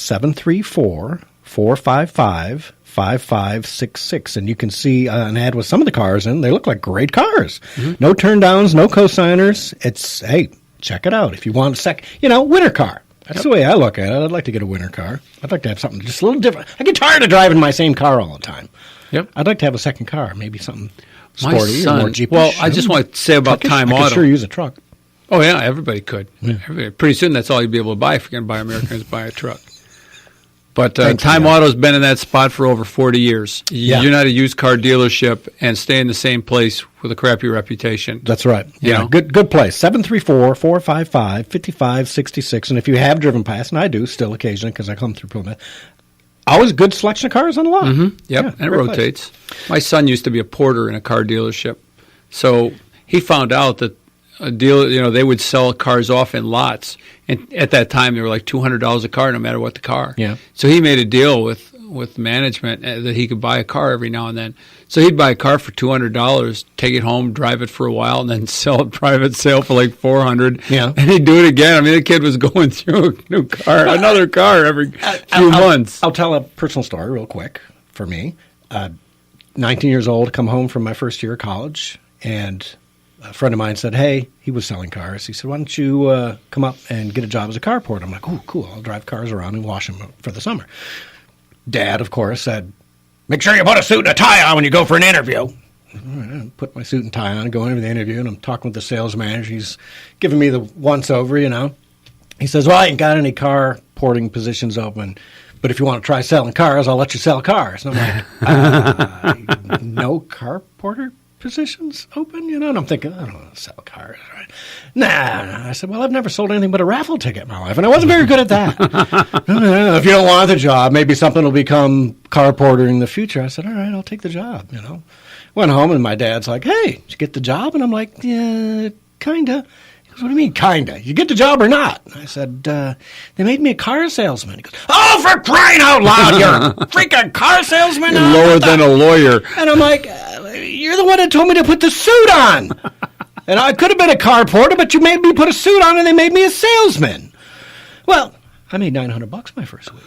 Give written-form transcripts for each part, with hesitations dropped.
734-455-5566. And you can see an ad with some of the cars in. They look like great cars. Mm-hmm. No turndowns, no cosigners. It's, hey, check it out. If you want a winter car. That's the way I look at it. I'd like to get a winter car. I'd like to have something just a little different. I get tired of driving my same car all the time. Yep. I'd like to have a second car, maybe something sporty or more Jeepish. Well, I just want to say about Time Auto. I could sure use a truck. Oh, yeah, everybody could. Yeah. Pretty soon that's all you'd be able to buy if you're going to buy American is buy a truck. But Time Auto's been in that spot for over 40 years. Yeah. You're not a used car dealership and stay in the same place with a crappy reputation. That's right. You know? Good place. 734-455-5566. And if you have driven past, and I do still occasionally because I come through Plymouth, always good selection of cars on the lot. Mm-hmm. Yep, yeah, and it rotates. Place. My son used to be a porter in a car dealership. So he found out that a deal, they would sell cars off in lots, and at that time they were like $200 a car, no matter what the car. Yeah. So he made a deal with management that he could buy a car every now and then. So he'd buy a car for $200, take it home, drive it for a while, and then sell it private sale for like $400. Yeah. And he'd do it again. I mean, the kid was going through another car every few months. I'll tell a personal story real quick for me. 19 years old, come home from my first year of college, and a friend of mine said, hey, he was selling cars. He said, why don't you come up and get a job as a car porter? I'm like, oh, cool. I'll drive cars around and wash them for the summer. Dad, of course, said, make sure you put a suit and a tie on when you go for an interview. All right, I put my suit and tie on, going into the interview, and I'm talking with the sales manager. He's giving me the once-over, He says, well, I ain't got any car porting positions open, but if you want to try selling cars, I'll let you sell cars. And I'm like, no car porter positions open, and I'm thinking, I don't want to sell cars, right? Nah. I said, well, I've never sold anything but a raffle ticket in my life, and I wasn't very good at that. If you don't want the job, maybe something will become car porter in the future. I said, all right, I'll take the job, Went home, and my dad's like, hey, did you get the job? And I'm like, yeah, kind of. He goes, what do you mean, kind of? You get the job or not? I said, they made me a car salesman. He goes, oh, for crying out loud, you're a freaking car salesman? You're lower than a lawyer. And I'm like, you're the one that told me to put the suit on. And I could have been a car porter, but you made me put a suit on and they made me a salesman. Well, I made $900 my first week.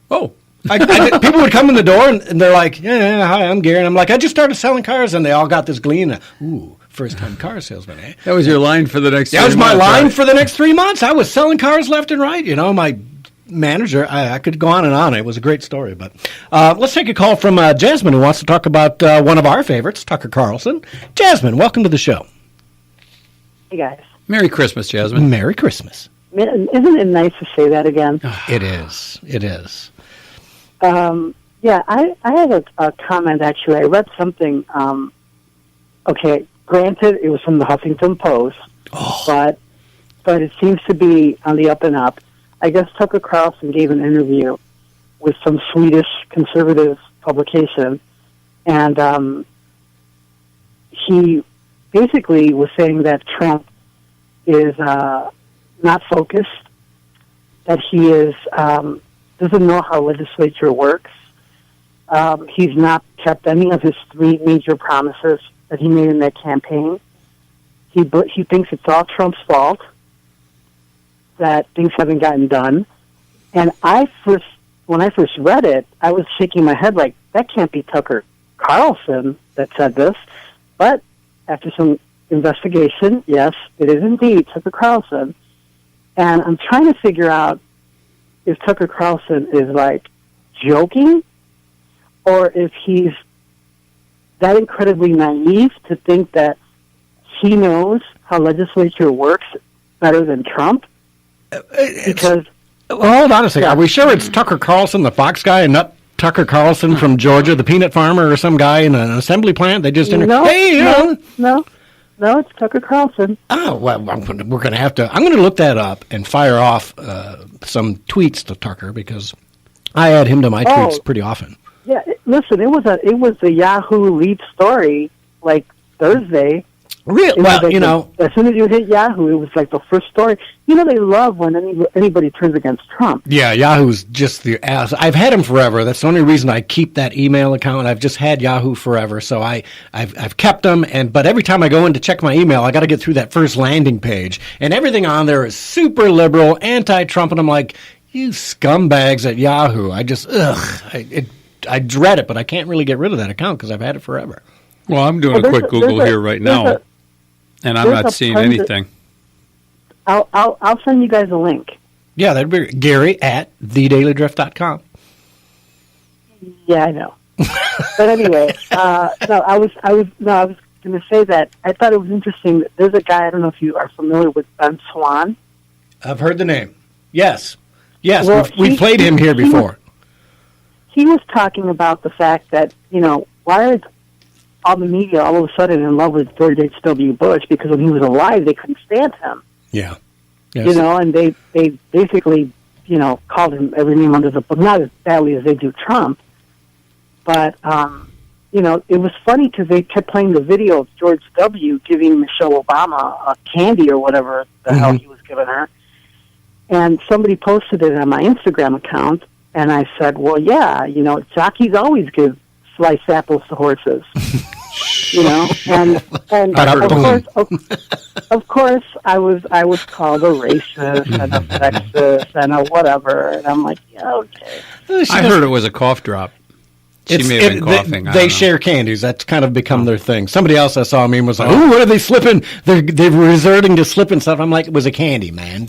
Oh. People would come in the door and they're like, yeah, hi, I'm Gary. And I'm like, I just started selling cars. And they all got this glee and, ooh, first-time car salesman, eh? That was your line for the next 3 months. That was my line for the next 3 months. I was selling cars left and right. My manager, I could go on and on. It was a great story. But let's take a call from Jasmine, who wants to talk about one of our favorites, Tucker Carlson. Jasmine, welcome to the show. Hey, guys. Merry Christmas, Jasmine. Merry Christmas. Isn't it nice to say that again? It is. It is. Yeah, I had a comment, actually. I read something. Okay, granted, it was from the Huffington Post, but it seems to be on the up and up. I guess Tucker Carlson gave an interview with some Swedish conservative publication, and he basically was saying that Trump is not focused, that he is doesn't know how legislature works. He's not kept any of his 3 major promises that he made in that campaign. He thinks it's all Trump's fault, that things haven't gotten done. And when I first read it, I was shaking my head like, that can't be Tucker Carlson that said this. But after some investigation, yes, it is indeed Tucker Carlson. And I'm trying to figure out if Tucker Carlson is like joking or if he's that incredibly naive to think that he knows how legislature works better than Trump. Because hold on a second. Are we sure it's Tucker Carlson, the Fox guy, and not Tucker Carlson from Georgia, the peanut farmer, or some guy in an assembly plant? They just No, it's Tucker Carlson. Oh, well, we're going to have to. I'm going to look that up and fire off some tweets to Tucker because I add him to my tweets pretty often. Yeah, listen, it was a Yahoo lead story like Thursday. Really? Well, as soon as you hit Yahoo, it was like the first story. They love when anybody turns against Trump. Yeah, Yahoo's just the ass. I've had him forever. That's the only reason I keep that email account. I've just had Yahoo forever, so I've kept them. But every time I go in to check my email, I got to get through that first landing page, and everything on there is super liberal, anti-Trump, and I'm like, You scumbags at Yahoo. I just, I dread it, but I can't really get rid of that account because I've had it forever. Well, I'm doing a quick Google here right now, and I'm not seeing anything. I'll send you guys a link. Yeah, that'd be Gary at thedailydrift.com. Yeah, I know. But anyway, I was going to say that I thought it was interesting that there's a guy, I don't know if you are familiar with Ben Swan. I've heard the name. Yes. Yes, Well, we played him here before. He was talking about the fact that, why are all the media all of a sudden in love with George H.W. Bush? Because when he was alive, they couldn't stand him. Yeah. Yes. And they basically, called him every name under the book, not as badly as they do Trump. But, it was funny because they kept playing the video of George W. giving Michelle Obama a candy or whatever the hell he was giving her. And somebody posted it on my Instagram account, and I said, well, yeah, jockeys always give sliced apples to horses. And of course, I was called a racist and a sexist and a whatever, and I'm like, yeah, okay. I heard it was a cough drop. She may have been coughing. They share candies. That's kind of become their thing. Somebody else I saw a meme was like, "Ooh, what are they slipping? They're resorting to slipping stuff." I'm like, it was a candy, man.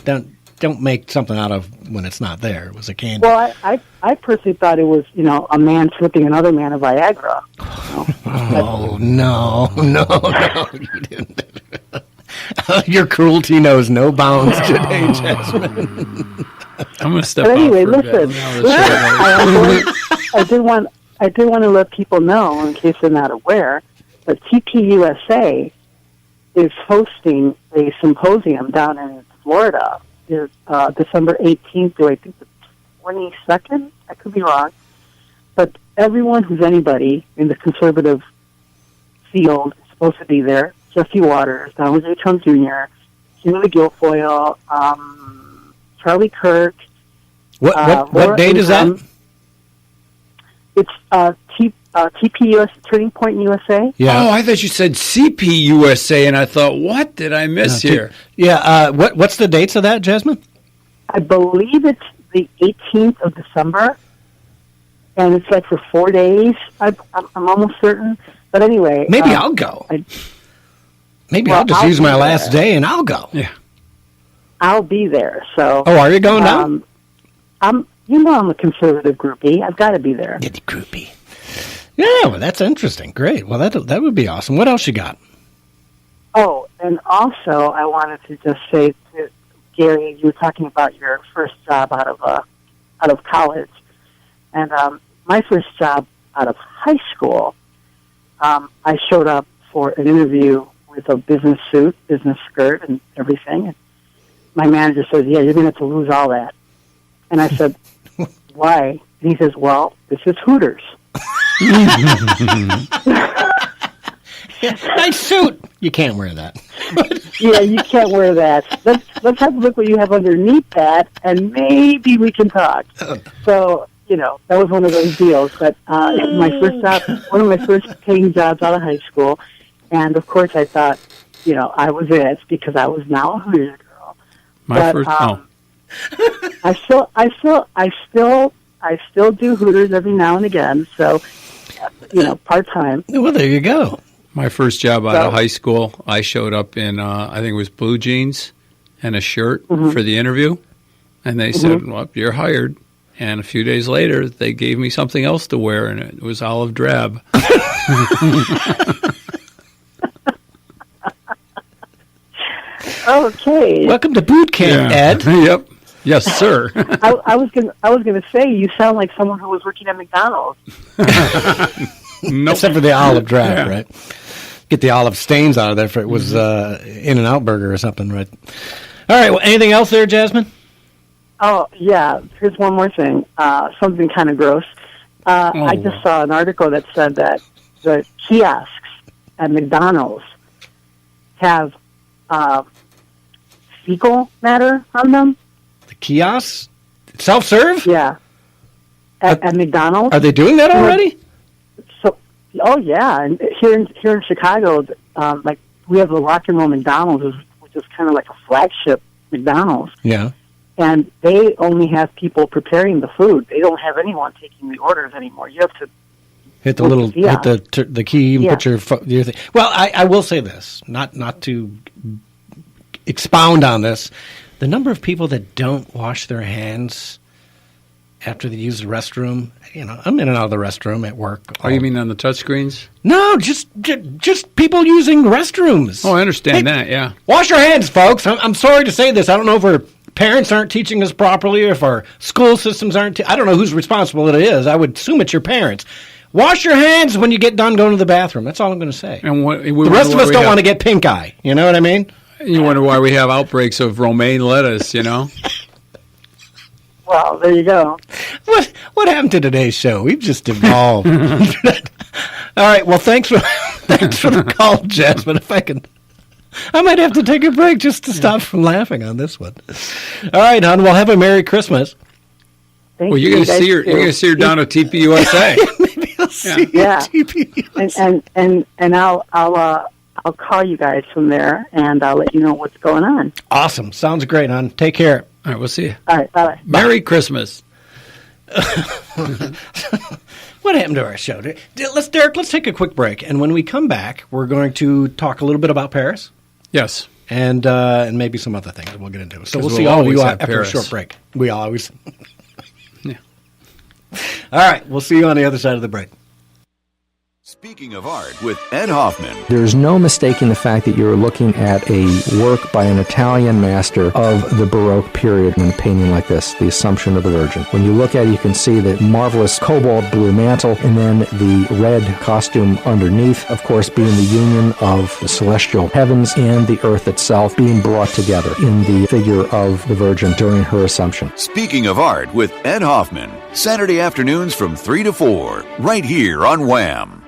Don't make something out of when it's not there. It was a candy. Well, I personally thought it was, a man slipping another man a Viagra. Oh, no, you didn't. Your cruelty knows no bounds today, Jasmine. I'm going to step But anyway, out for listen. I did want to let people know, in case they're not aware, that TPUSA is hosting a symposium down in Florida. December 18th to I think the 22nd. I could be wrong. But everyone who's anybody in the conservative field is supposed to be there. Jesse Waters, Donald J. Trump Jr., Kimberly Guilfoyle, Charlie Kirk. What date is that? It's TPUS, Turning Point USA. Yeah. Oh, I thought you said CPUSA, and I thought, what did I miss here? Yeah. What's the dates of that, Jasmine? I believe it's the 18th of December, and it's like for 4 days. I'm almost certain. But anyway. Maybe I'll go. I'll just use my last day, and I'll go. Yeah. I'll be there. So. Oh, are you going down? I'm a conservative groupie. I've got to be there. Yeah, the groupie. Yeah, well, that's interesting. Great. Well, that would be awesome. What else you got? Oh, and also I wanted to just say to Gary, you were talking about your first job out of college, and my first job out of high school. I showed up for an interview with a business suit, business skirt, and everything. And my manager says, "Yeah, you're going to have to lose all that." And I said, "Why?" And he says, "Well, this is Hooters." Nice suit. You can't wear that. Yeah, you can't wear that. Let's have a look what you have underneath that, and maybe we can talk. So, that was one of those deals. But my first job, one of my first paying jobs out of high school, and of course I thought, I was it because I was now a Hooters girl. I still do Hooters every now and again. So, part time. Well, there you go. My first job out of high school, I showed up in, I think it was blue jeans and a shirt for the interview. And they said, well, you're hired. And a few days later, they gave me something else to wear, and it was olive drab. Okay. Welcome to boot camp, Ed. Yep. Yes, sir. I was gonna say you sound like someone who was working at McDonald's. Nope. Except for the olive drab, right? Get the olive stains out of there if it was In-N-Out burger or something, right? All right. Well, anything else there, Jasmine? Oh yeah. Here's one more thing. Something kind of gross. I just saw an article that said that the kiosks at McDonald's have fecal matter on them. The kiosks? Self-serve? Yeah. At McDonald's. Are they doing that already? Oh yeah, and here in Chicago, we have the Rock and Roll McDonald's, which is kind of like a flagship McDonald's. Yeah. and they only have people preparing the food. They don't have anyone taking the orders anymore. You have to hit the key and put your thing. Well, I will say this, not to expound on this. The number of people that don't wash their hands after they use the restroom, I'm in and out of the restroom at work. Oh, you mean on the touchscreens? No, just people using restrooms. Oh, I understand that, yeah. Wash your hands, folks. I'm sorry to say this. I don't know if our parents aren't teaching us properly or if our school systems aren't. I don't know whose responsible it is. I would assume it's your parents. Wash your hands when you get done going to the bathroom. That's all I'm going to say. And the rest of us don't want to get pink eye. You know what I mean? You wonder why we have outbreaks of romaine lettuce, Well, there you go. What happened to today's show? We've just evolved. All right. Well, thanks for the call, Jasmine. If I might have to take a break just to stop from laughing on this one. All right, hon. Well, have a Merry Christmas. Well, you're going to see her down at TPUSA. Maybe I'll see you at TPUSA. And I'll call you guys from there, and I'll let you know what's going on. Awesome. Sounds great, hon. Take care. All right, we'll see you. All right, bye-bye. Merry Christmas. What happened to our show? Derek, let's take a quick break. And when we come back, we're going to talk a little bit about Paris. Yes. And maybe some other things we'll get into. So we'll see all of you after a short break. We always. Yeah. All right. We'll see you on the other side of the break. Speaking of art with Ed Hoffman. There's no mistaking the fact that you're looking at a work by an Italian master of the Baroque period in a painting like this, The Assumption of the Virgin. When you look at it, you can see that marvelous cobalt blue mantle and then the red costume underneath, of course, being the union of the celestial heavens and the earth itself being brought together in the figure of the Virgin during her Assumption. Speaking of art with Ed Hoffman, Saturday afternoons from 3 to 4, right here on Wham!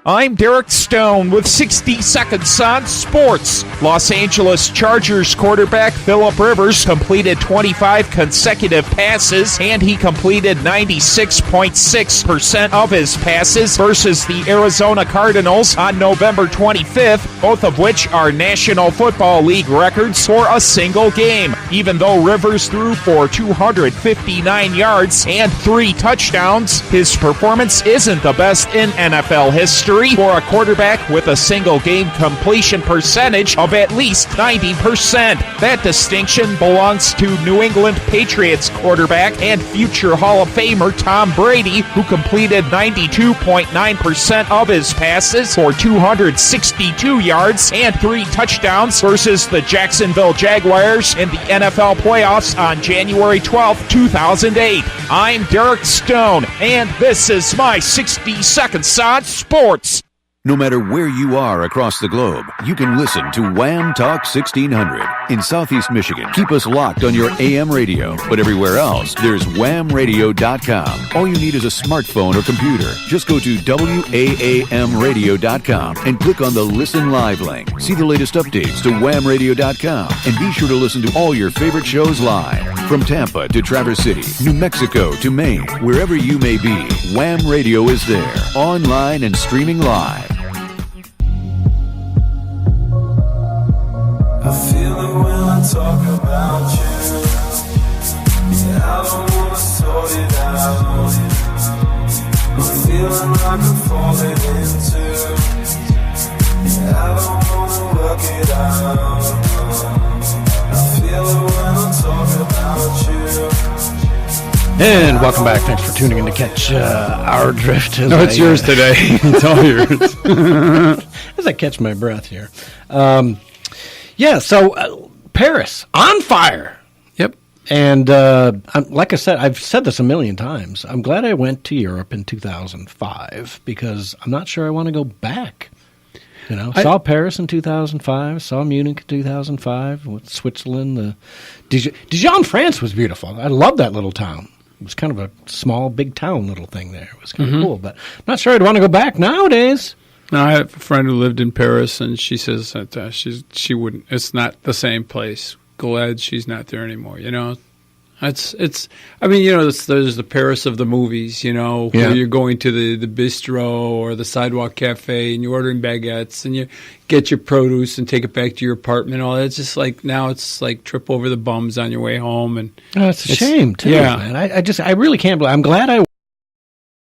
I'm Derek Stone with 60 Seconds on Sports. Los Angeles Chargers quarterback Phillip Rivers completed 25 consecutive passes, and he completed 96.6% of his passes versus the Arizona Cardinals on November 25th, both of which are National Football League records for a single game. Even though Rivers threw for 259 yards and 3 touchdowns, his performance isn't the best in NFL history for a quarterback with a single game completion percentage of at least 90%. That distinction belongs to New England Patriots quarterback and future Hall of Famer Tom Brady, who completed 92.9% of his passes for 262 yards and 3 touchdowns versus the Jacksonville Jaguars in the NFL playoffs on January 12, 2008. I'm Derek Stone, and this is my 60 Seconds on Sports. No matter where you are across the globe, you can listen to Wham Talk 1600. In Southeast Michigan, keep us locked on your AM radio. But everywhere else, there's whamradio.com. All you need is a smartphone or computer. Just go to WAAMradio.com and click on the Listen Live link. See the latest updates to whamradio.com. And be sure to listen to all your favorite shows live. From Tampa to Traverse City, New Mexico to Maine, wherever you may be, Wham Radio is there, online and streaming live. I feel it when I talk about you. Yeah, I don't wanna sort it out. I'm feeling like I'm falling into. Yeah, I don't wanna work it out. I feel it when I talk about you. And welcome back. Thanks for tuning in to catch our drift. No, it's yours today. It's all yours. As I catch my breath here. So Paris, on fire. Yep. And like I said, I've said this a million times. I'm glad I went to Europe in 2005 because I'm not sure I want to go back. Saw Paris in 2005, saw Munich in 2005, with Switzerland. The Dijon, France was beautiful. I loved that little town. It was kind of a small, big town little thing there. It was kind of cool, but I'm not sure I'd want to go back nowadays. No, I have a friend who lived in Paris, and she says that she wouldn't. It's not the same place. Glad she's not there anymore. It's. I mean, there's the Paris of the movies. Where you're going to the bistro or the sidewalk cafe and you're ordering baguettes and you get your produce and take it back to your apartment. All that's just like now it's like trip over the bums on your way home. And it's a shame too, man. I really can't believe. I'm glad I